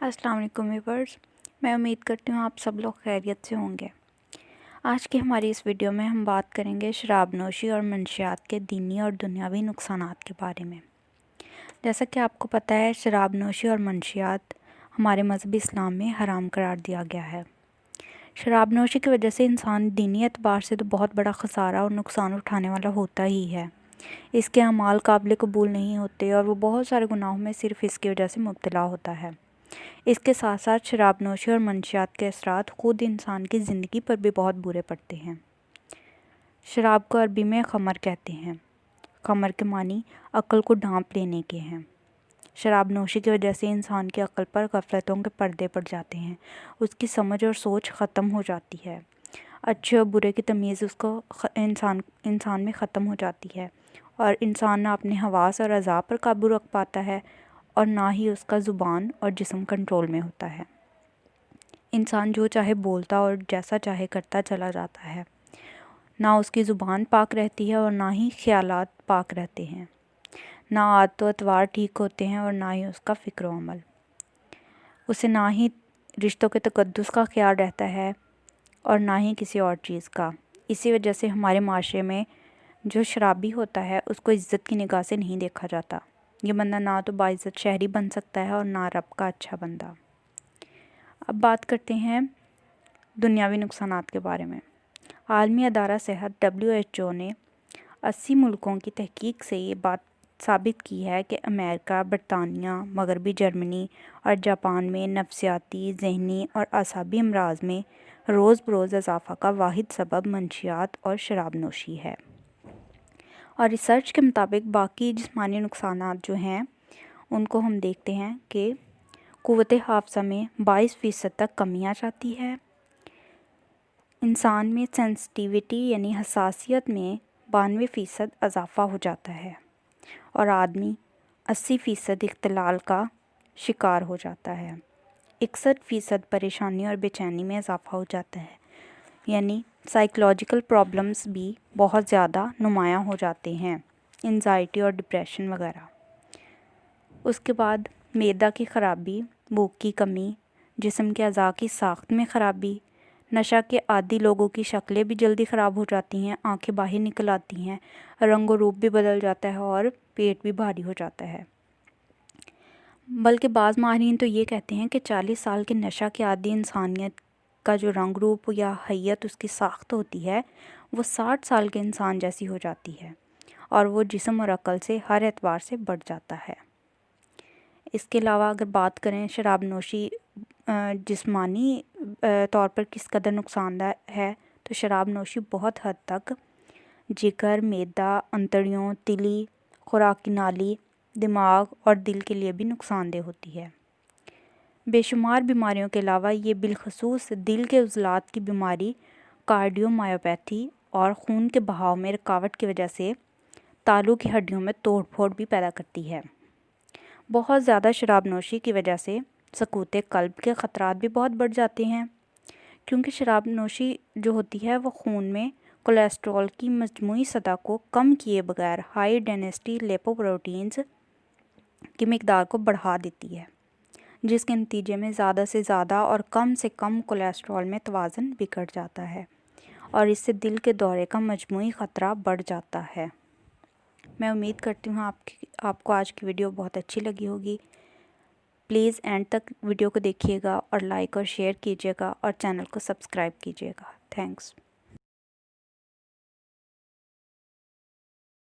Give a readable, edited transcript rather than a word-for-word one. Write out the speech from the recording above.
अस्सलाम वालेकुम व्यूअर्स। मैं उम्मीद करती हूँ आप सब लोग खैरियत से होंगे। आज की हमारी इस वीडियो में हम बात करेंगे शराब नोशी और मंशियात के दीनी और दुनियावी नुकसानात के बारे में। जैसा कि आपको पता है, शराब नोशी और मंशियात हमारे मज़हब इस्लाम में हराम करार दिया गया है। शराब नोशी की वजह से इंसान दीनी एतबार से तो बहुत बड़ा ख़सारा और नुकसान उठाने वाला होता ही है। इसके अमाल काबिल कबूल नहीं होते और वो बहुत सारे गुनाहों में सिर्फ़ इसकी वजह से मुब्तला होता है। इसके साथ साथ शराब नोशी और मंशियात के असरात ख़ुद इंसान की ज़िंदगी पर भी बहुत बुरे पड़ते हैं। शराब को अरबी में ख़मर कहते हैं। ख़मर के मानी अक्ल को ढांप लेने के हैं। शराब नोशी की वजह से इंसान की अक्ल पर गफलतों के पर्दे पड़ जाते हैं। उसकी समझ और सोच ख़त्म हो जाती है। अच्छे और बुरे की तमीज़ उसको इंसान में ख़त्म हो जाती है और इंसान ना अपने हवास और अज़ा पर काबू रख पाता है और ना ही उसका ज़ुबान और जिस्म कंट्रोल में होता है। इंसान जो चाहे बोलता और जैसा चाहे करता चला जाता है। ना उसकी ज़ुबान पाक रहती है और ना ही ख़यालात पाक रहते हैं। ना आदत व अतवार ठीक होते हैं और ना ही उसका फ़िक्र व अमल। उसे ना ही रिश्तों के तक़द्दुस का ख़्याल रहता है और ना ही किसी और चीज़ का। इसी वजह से हमारे माशरे में जो शराबी होता है उसको इज़्ज़त की निगाह से नहीं देखा जाता। ये बंदा ना तो बाइज़्ज़त शहरी बन सकता है और ना रब का अच्छा बंदा। अब बात करते हैं दुनियावी नुकसानात के बारे में। आलमी अदारा सेहत WHO ने 80 मुल्कों की तहकीक से ये बात साबित की है कि अमेरिका, बरतानिया, मगरबी जर्मनी और जापान में नफसियाती, ज़हनी और असाबी अमराज में रोज़ बरोज़ इजाफ़ा का वाहिद सबब मंशियात और शराब नोशी है। और रिसर्च के मुताबिक बाकी जिस्मानी नुकसानात जो हैं उनको हम देखते हैं कि क़ुव्वत हाफ़ज़ा में 22% तक कमी आ जाती है। इंसान में सेंसिटिविटी यानी हसासियत में 92% इजाफ़ा हो जाता है और आदमी 80% इख्तिलाल का शिकार हो जाता है। 61% परेशानी और बेचैनी में इजाफ़ा हो जाता है, यानी साइकोलॉजिकल प्रॉब्लम्स भी बहुत ज़्यादा नुमायाँ हो जाते हैं, एंजाइटी और डिप्रेशन वगैरह। उसके बाद मैदा की ख़राबी, भूख की कमी, जिस्म के अज़ा की साख्त में ख़राबी, नशा के आदी लोगों की शक्लें भी जल्दी ख़राब हो जाती हैं, आंखें बाहर निकल आती हैं, रंग व रूप भी बदल जाता है और पेट भी भारी हो जाता है। बल्कि बाज़ माहिरीन तो ये कहते हैं कि 40 साल के नशा के आदी इंसानियत का जो रंग रूप या हैयत उसकी साख्त होती है वो 60 साल के इंसान जैसी हो जाती है और वो जिस्म और अक्ल से हर एतबार से बढ़ जाता है। इसके अलावा अगर बात करें शराब नोशी जिस्मानी तौर पर किस कदर नुकसानदेह है, तो शराब नोशी बहुत हद तक जिगर, मैदा, अंतड़ियों, तिली, खुराकी नाली, दिमाग और दिल के लिए भी नुकसानदेह होती है। बेशुमार बीमारियों के अलावा ये बिलखसूस दिल के उज़लात की बीमारी, कार्डियोमायोपैथी और खून के बहाव में रुकावट की वजह से तालू की हड्डियों में तोड़ फोड़ भी पैदा करती है। बहुत ज़्यादा शराब नोशी की वजह से सकूत क़ल्ब के ख़तरात भी बहुत बढ़ जाते हैं, क्योंकि शराब नोशी जो होती है वो खून में कोलेस्ट्रॉल की मजमूई सतह को कम किए बगैर हाई डेंसिटी लिपोप्रोटीन्स की मिकदार को बढ़ा देती है, जिसके नतीजे में ज़्यादा से ज़्यादा और कम से कम कोलेस्ट्रॉल में तवाज़ुन बिगड़ जाता है और इससे दिल के दौरे का मजमूई ख़तरा बढ़ जाता है। मैं उम्मीद करती हूँ आपको आज की वीडियो बहुत अच्छी लगी होगी। प्लीज़ एंड तक वीडियो को देखिएगा और लाइक और शेयर कीजिएगा और चैनल को सब्सक्राइब कीजिएगा। थैंक्स।